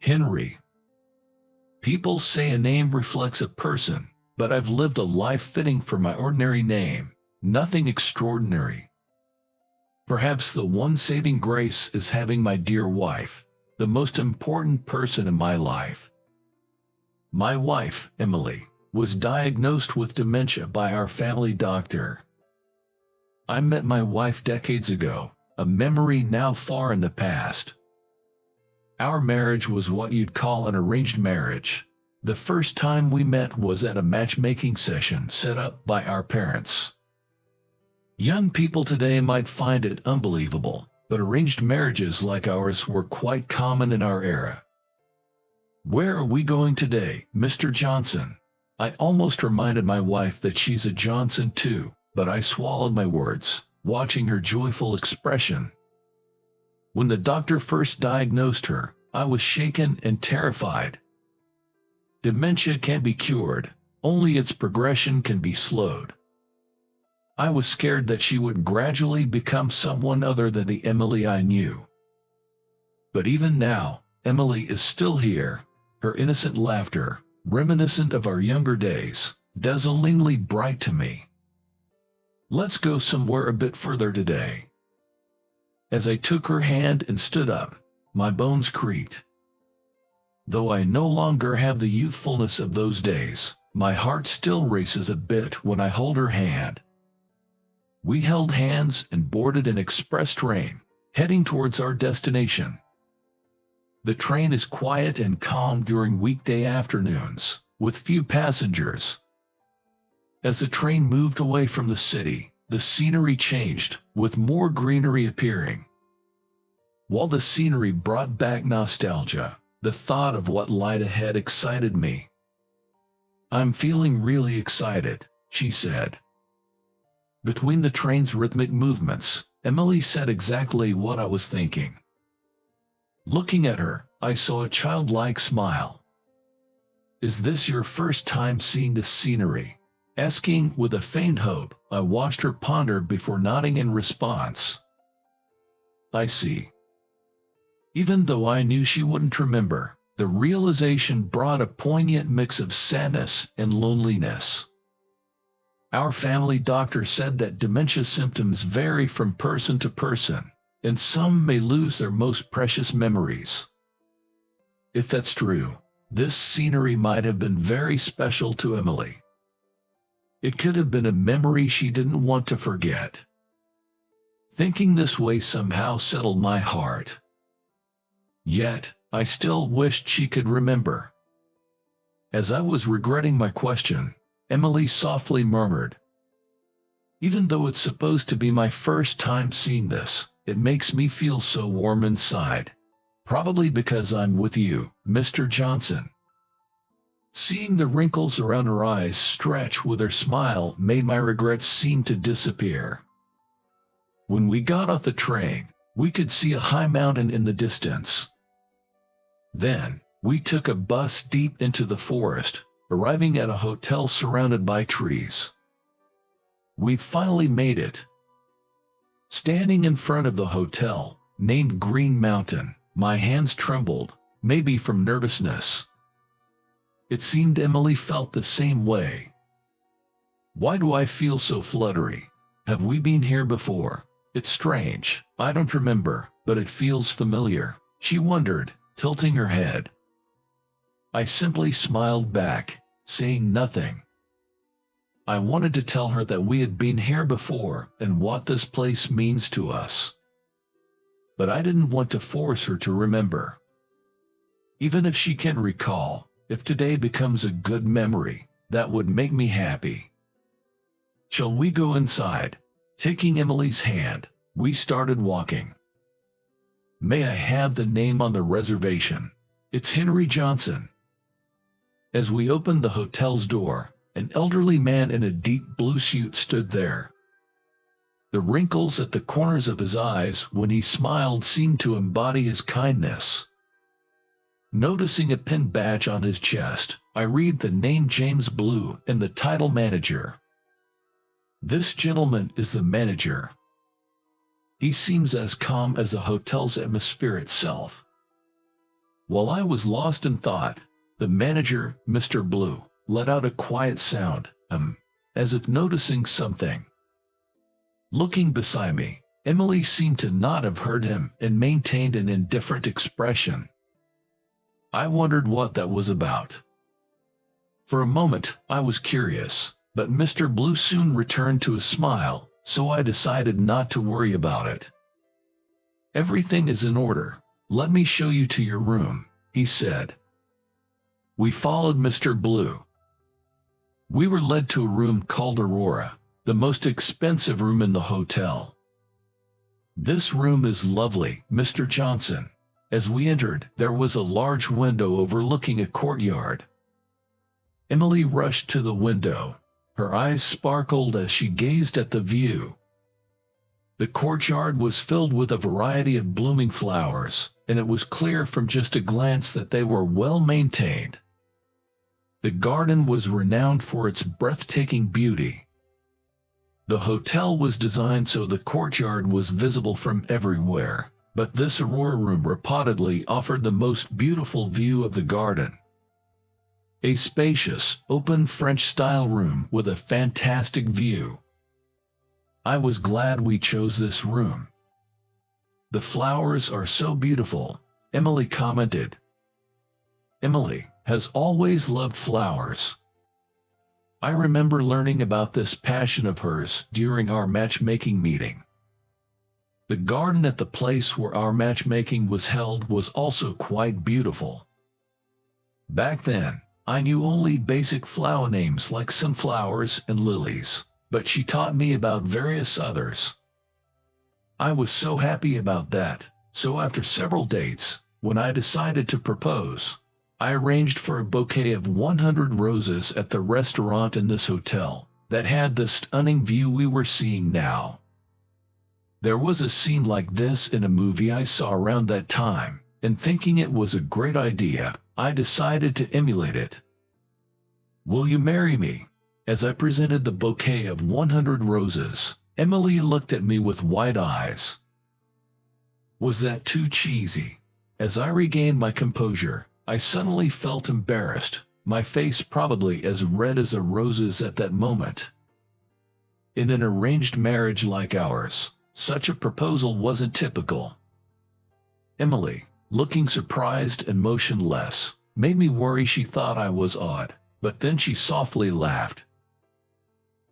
Henry. People say a name reflects a person, but I've lived a life fitting for my ordinary name, nothing extraordinary. Perhaps the one saving grace is having my dear wife, the most important person in my life. My wife, Emily, was diagnosed with dementia by our family doctor. I met my wife decades ago, a memory now far in the past. Our marriage was what you'd call an arranged marriage. The first time we met was at a matchmaking session set up by our parents. Young people today might find it unbelievable, but arranged marriages like ours were quite common in our era. "Where are we going today, Mr. Johnson?" I almost reminded my wife that she's a Johnson too, but I swallowed my words, watching her joyful expression. When the doctor first diagnosed her, I was shaken and terrified. Dementia can be cured, only its progression can be slowed. I was scared that she would gradually become someone other than the Emily I knew. But even now, Emily is still here, her innocent laughter, reminiscent of our younger days, dazzlingly bright to me. "Let's go somewhere a bit further today." As I took her hand and stood up, my bones creaked. Though I no longer have the youthfulness of those days, my heart still races a bit when I hold her hand. We held hands and boarded an express train, heading towards our destination. The train is quiet and calm during weekday afternoons, with few passengers. As the train moved away from the city, the scenery changed, with more greenery appearing. While the scenery brought back nostalgia, the thought of what lied ahead excited me. "I'm feeling really excited," she said. Between the train's rhythmic movements, Emily said exactly what I was thinking. Looking at her, I saw a childlike smile. "Is this your first time seeing this scenery?" Asking with a faint hope, I watched her ponder before nodding in response. "I see." Even though I knew she wouldn't remember, the realization brought a poignant mix of sadness and loneliness. Our family doctor said that dementia symptoms vary from person to person, and some may lose their most precious memories. If that's true, this scenery might have been very special to Emily. It could have been a memory she didn't want to forget. Thinking this way somehow settled my heart. Yet, I still wished she could remember. As I was regretting my question, Emily softly murmured, "Even though it's supposed to be my first time seeing this, it makes me feel so warm inside. Probably because I'm with you, Mr. Johnson." Seeing the wrinkles around her eyes stretch with her smile made my regrets seem to disappear. When we got off the train, we could see a high mountain in the distance. Then, we took a bus deep into the forest, arriving at a hotel surrounded by trees. We finally made it. Standing in front of the hotel, named Green Mountain, my hands trembled, maybe from nervousness. It seemed Emily felt the same way. "Why do I feel so fluttery? Have we been here before? It's strange, I don't remember, but it feels familiar," she wondered, tilting her head. I simply smiled back, saying nothing. I wanted to tell her that we had been here before and what this place means to us. But I didn't want to force her to remember. Even if she can recall, if today becomes a good memory, that would make me happy. "Shall we go inside?" Taking Emily's hand, we started walking. "May I have the name on the reservation?" "It's Henry Johnson." As we opened the hotel's door, an elderly man in a deep blue suit stood there. The wrinkles at the corners of his eyes when he smiled seemed to embody his kindness. Noticing a pin badge on his chest, I read the name James Blue and the title manager. This gentleman is the manager. He seems as calm as the hotel's atmosphere itself. While I was lost in thought, the manager, Mr. Blue, let out a quiet sound, as if noticing something. Looking beside me, Emily seemed to not have heard him and maintained an indifferent expression. I wondered what that was about. For a moment, I was curious, but Mr. Blue soon returned to a smile, so I decided not to worry about it. "Everything is in order. Let me show you to your room," he said. We followed Mr. Blue. We were led to a room called Aurora, the most expensive room in the hotel. "This room is lovely, Mr. Johnson." As we entered, there was a large window overlooking a courtyard. Emily rushed to the window. Her eyes sparkled as she gazed at the view. The courtyard was filled with a variety of blooming flowers, and it was clear from just a glance that they were well maintained. The garden was renowned for its breathtaking beauty. The hotel was designed so the courtyard was visible from everywhere, but this Aurora room reportedly offered the most beautiful view of the garden. A spacious, open French-style room with a fantastic view. I was glad we chose this room. "The flowers are so beautiful," Emily commented. Emily has always loved flowers. I remember learning about this passion of hers during our matchmaking meeting. The garden at the place where our matchmaking was held was also quite beautiful. Back then, I knew only basic flower names like sunflowers and lilies, but she taught me about various others. I was so happy about that, so after several dates, when I decided to propose, I arranged for a bouquet of 100 roses at the restaurant in this hotel that had the stunning view we were seeing now. There was a scene like this in a movie I saw around that time, and thinking it was a great idea, I decided to emulate it. "Will you marry me?" As I presented the bouquet of 100 roses, Emily looked at me with wide eyes. Was that too cheesy? As I regained my composure, I suddenly felt embarrassed, my face probably as red as the roses at that moment. In an arranged marriage like ours, such a proposal wasn't typical. Emily, looking surprised and motionless, made me worry she thought I was odd, but then she softly laughed.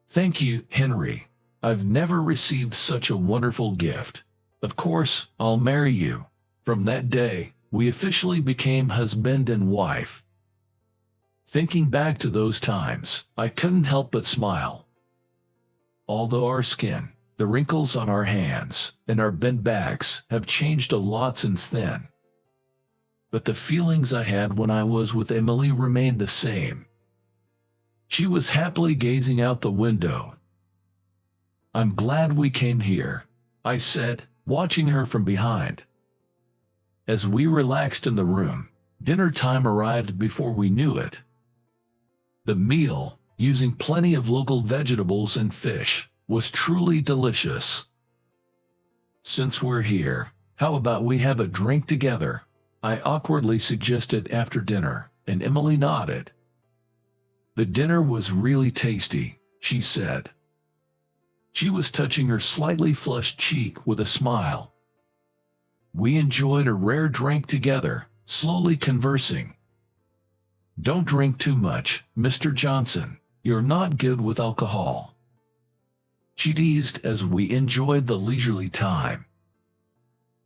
"Thank you, Henry. I've never received such a wonderful gift. Of course, I'll marry you." From that day, we officially became husband and wife. Thinking back to those times, I couldn't help but smile. Although our skin, the wrinkles on our hands, and our bent backs have changed a lot since then, but the feelings I had when I was with Emily remained the same. She was happily gazing out the window. "I'm glad we came here," I said, watching her from behind. As we relaxed in the room, dinner time arrived before we knew it. The meal, using plenty of local vegetables and fish, was truly delicious. "Since we're here, how about we have a drink together?" I awkwardly suggested after dinner, and Emily nodded. "The dinner was really tasty," she said. She was touching her slightly flushed cheek with a smile. We enjoyed a rare drink together, slowly conversing. "Don't drink too much, Mr. Johnson. You're not good with alcohol," she teased as we enjoyed the leisurely time.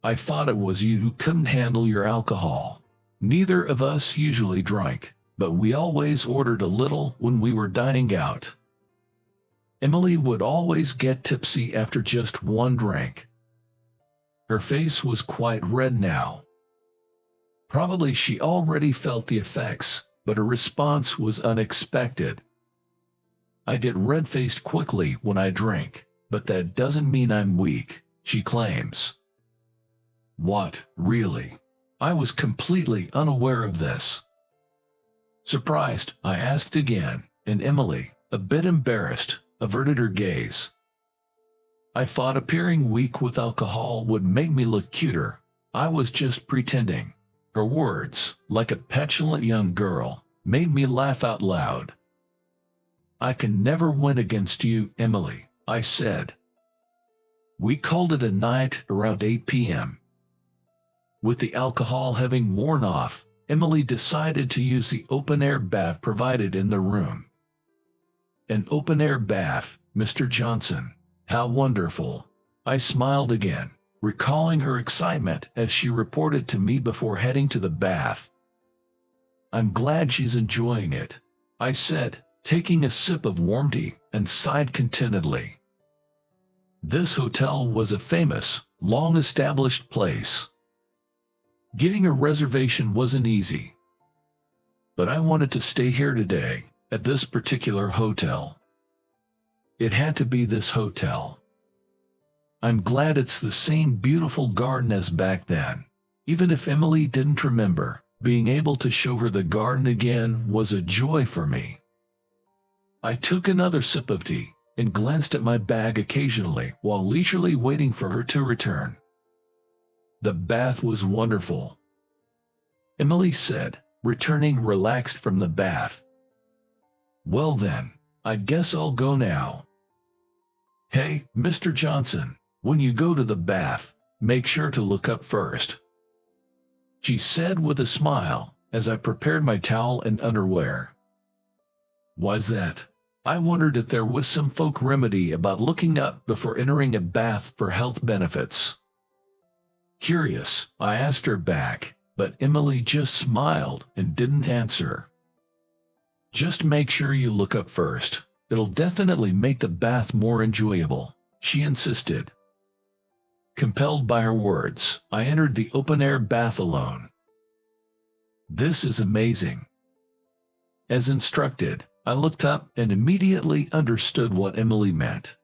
"I thought it was you who couldn't handle your alcohol. Neither of us usually drank, but we always ordered a little when we were dining out." Emily would always get tipsy after just one drink. Her face was quite red now. Probably she already felt the effects, but her response was unexpected. "I get red-faced quickly when I drink, but that doesn't mean I'm weak," she claims. What, really? I was completely unaware of this. Surprised, I asked again, and Emily, a bit embarrassed, averted her gaze. I thought appearing weak with alcohol would make me look cuter. I was just pretending. Her words, like a petulant young girl, made me laugh out loud. "I can never win against you, Emily," I said. We called it a night around 8 p.m. With the alcohol having worn off, Emily decided to use the open-air bath provided in the room. "An open-air bath, Mr. Johnson. How wonderful." I smiled again, recalling her excitement as she reported to me before heading to the bath. "I'm glad she's enjoying it," I said, taking a sip of warm tea, and sighed contentedly. This hotel was a famous, long-established place. Getting a reservation wasn't easy. But I wanted to stay here today, at this particular hotel. It had to be this hotel. I'm glad it's the same beautiful garden as back then. Even if Emily didn't remember, being able to show her the garden again was a joy for me. I took another sip of tea and glanced at my bag occasionally while leisurely waiting for her to return. "The bath was wonderful," Emily said, returning relaxed from the bath. "Well then, I guess I'll go now. Hey, Mr. Johnson, when you go to the bath, make sure to look up first," she said with a smile as I prepared my towel and underwear. "Why's that?" I wondered if there was some folk remedy about looking up before entering a bath for health benefits. Curious, I asked her back, but Emily just smiled and didn't answer. "Just make sure you look up first. It'll definitely make the bath more enjoyable," she insisted. Compelled by her words, I entered the open-air bath alone. "This is amazing." As instructed, I looked up and immediately understood what Emily meant.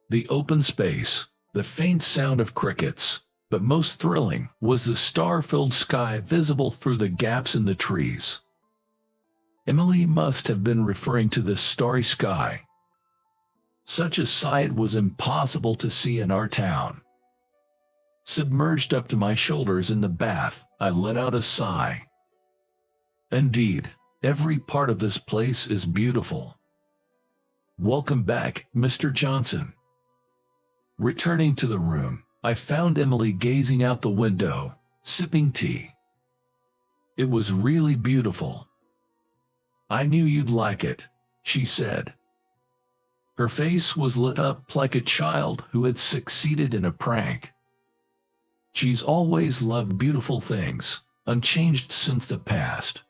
The open space, the faint sound of crickets, but most thrilling was the star-filled sky visible through the gaps in the trees. Emily must have been referring to this starry sky. Such a sight was impossible to see in our town. Submerged up to my shoulders in the bath, I let out a sigh. Indeed, every part of this place is beautiful. "Welcome back, Mr. Johnson." Returning to the room, I found Emily gazing out the window, sipping tea. "It was really beautiful. I knew you'd like it," she said. Her face was lit up like a child who had succeeded in a prank. She's always loved beautiful things, unchanged since the past.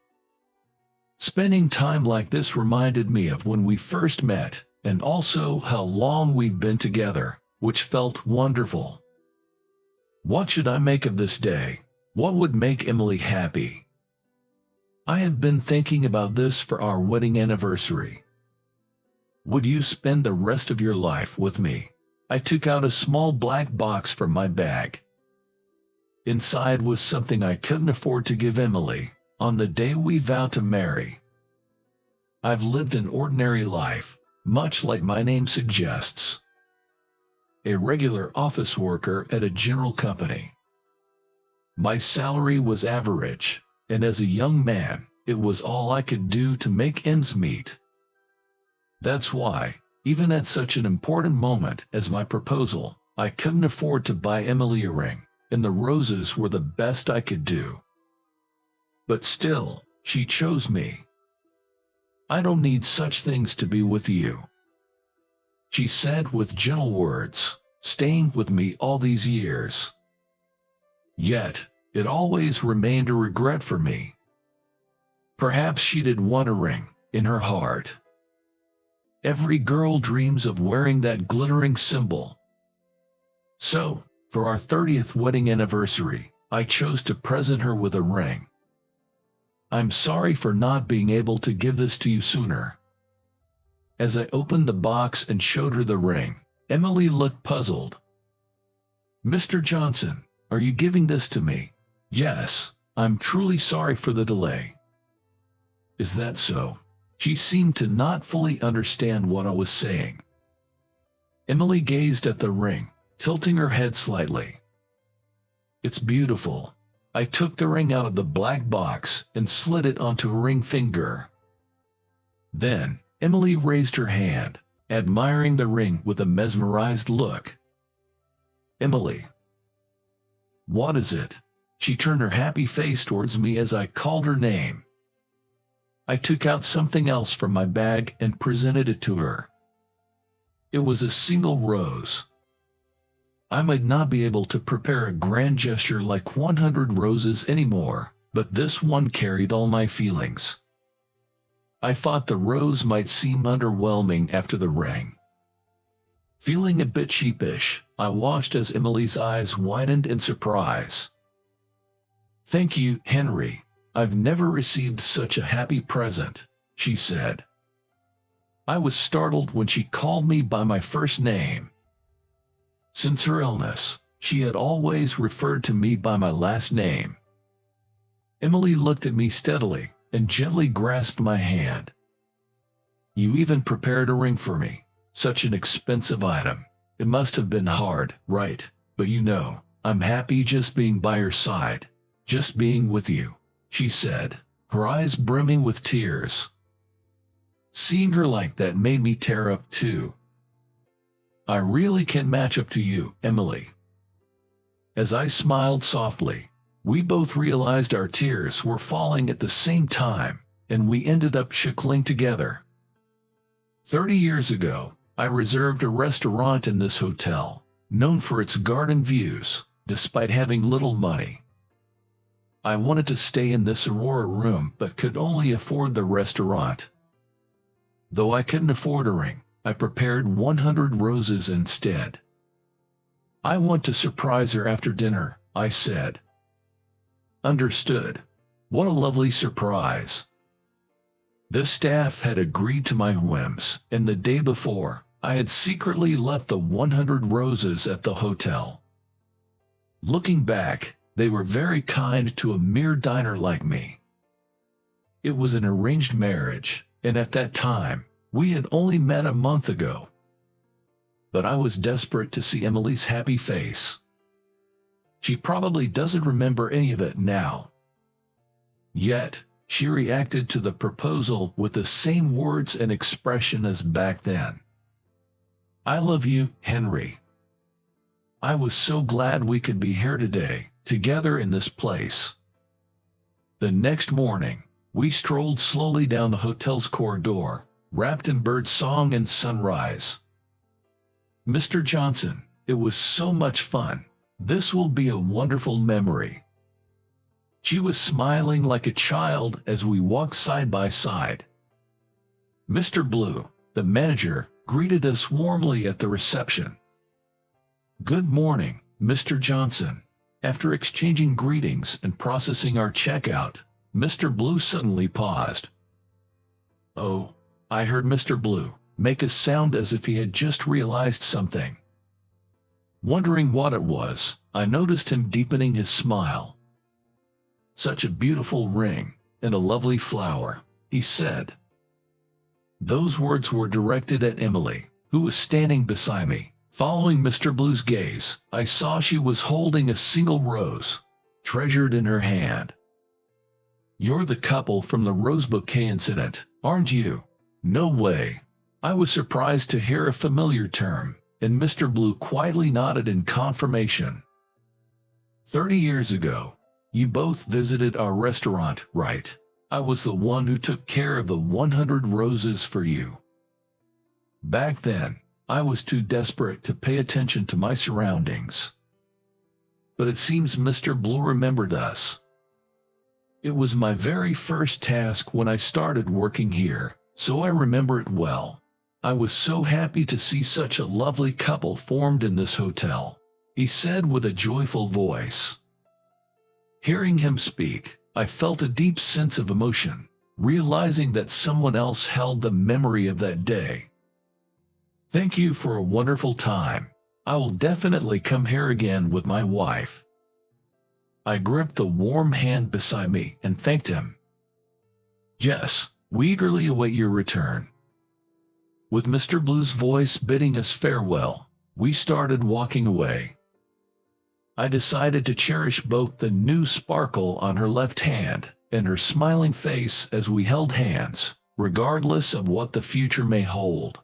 Spending time like this reminded me of when we first met, and also how long we've been together, which felt wonderful. What should I make of this day? What would make Emily happy? I had been thinking about this for our wedding anniversary. "Would you spend the rest of your life with me?" I took out a small black box from my bag. Inside was something I couldn't afford to give Emily on the day we vowed to marry. I've lived an ordinary life, much like my name suggests. A regular office worker at a general company. My salary was average, and as a young man, it was all I could do to make ends meet. That's why, even at such an important moment as my proposal, I couldn't afford to buy Emily a ring, and the roses were the best I could do. But still, she chose me. "I don't need such things to be with you," she said with gentle words, staying with me all these years. Yet, it always remained a regret for me. Perhaps she did want a ring, in her heart. Every girl dreams of wearing that glittering symbol. So, for our 30th wedding anniversary, I chose to present her with a ring. "I'm sorry for not being able to give this to you sooner." As I opened the box and showed her the ring, Emily looked puzzled. "Mr. Johnson, are you giving this to me?" "Yes, I'm truly sorry for the delay." "Is that so?" She seemed to not fully understand what I was saying. Emily gazed at the ring, tilting her head slightly. "It's beautiful," I took the ring out of the black box and slid it onto a ring finger. Then, Emily raised her hand, admiring the ring with a mesmerized look. "Emily, what is it?" She turned her happy face towards me as I called her name. I took out something else from my bag and presented it to her. It was a single rose. I might not be able to prepare a grand gesture like 100 roses anymore, but this one carried all my feelings. I thought the rose might seem underwhelming after the ring. Feeling a bit sheepish, I watched as Emily's eyes widened in surprise. "Thank you, Henry. I've never received such a happy present," she said. I was startled when she called me by my first name. Since her illness, she had always referred to me by my last name. Emily looked at me steadily and gently grasped my hand. "You even prepared a ring for me. Such an expensive item. It must have been hard, right? But you know, I'm happy just being by your side, just being with you," she said, her eyes brimming with tears. Seeing her like that made me tear up too. "I really can't match up to you, Emily." As I smiled softly, we both realized our tears were falling at the same time, and we ended up chuckling together. 30 years ago, I reserved a restaurant in this hotel, known for its garden views, despite having little money. I wanted to stay in this Aurora room but could only afford the restaurant. Though I couldn't afford a ring, I prepared 100 roses instead. "I want to surprise her after dinner," I said. "Understood. What a lovely surprise." The staff had agreed to my whims, and the day before, I had secretly left the 100 roses at the hotel. Looking back, they were very kind to a mere diner like me. It was an arranged marriage, and at that time, we had only met a month ago. But I was desperate to see Emily's happy face. She probably doesn't remember any of it now. Yet, she reacted to the proposal with the same words and expression as back then. "I love you, Henry. I was so glad we could be here today, together in this place." The next morning, we strolled slowly down the hotel's corridor, wrapped in bird song and sunrise. "Mr. Johnson, it was so much fun. This will be a wonderful memory." She was smiling like a child as we walked side by side. Mr. Blue, the manager, greeted us warmly at the reception. "Good morning, Mr. Johnson." After exchanging greetings and processing our checkout, Mr. Blue suddenly paused. "Oh," I heard Mr. Blue make a sound as if he had just realized something. Wondering what it was, I noticed him deepening his smile. "Such a beautiful ring, and a lovely flower," he said. Those words were directed at Emily, who was standing beside me. Following Mr. Blue's gaze, I saw she was holding a single rose, treasured in her hand. "You're the couple from the rose bouquet incident, aren't you?" "No way." I was surprised to hear a familiar term, and Mr. Blue quietly nodded in confirmation. 30 years ago, you both visited our restaurant, right? I was the one who took care of the 100 roses for you. Back then, I was too desperate to pay attention to my surroundings. But it seems Mr. Blue remembered us. It was my very first task when I started working here, so I remember it well. I was so happy to see such a lovely couple formed in this hotel," he said with a joyful voice. Hearing him speak, I felt a deep sense of emotion, realizing that someone else held the memory of that day. "Thank you for a wonderful time. I will definitely come here again with my wife." I gripped the warm hand beside me and thanked him. "Yes, we eagerly await your return." With Mr. Blue's voice bidding us farewell, we started walking away. I decided to cherish both the new sparkle on her left hand and her smiling face as we held hands, regardless of what the future may hold.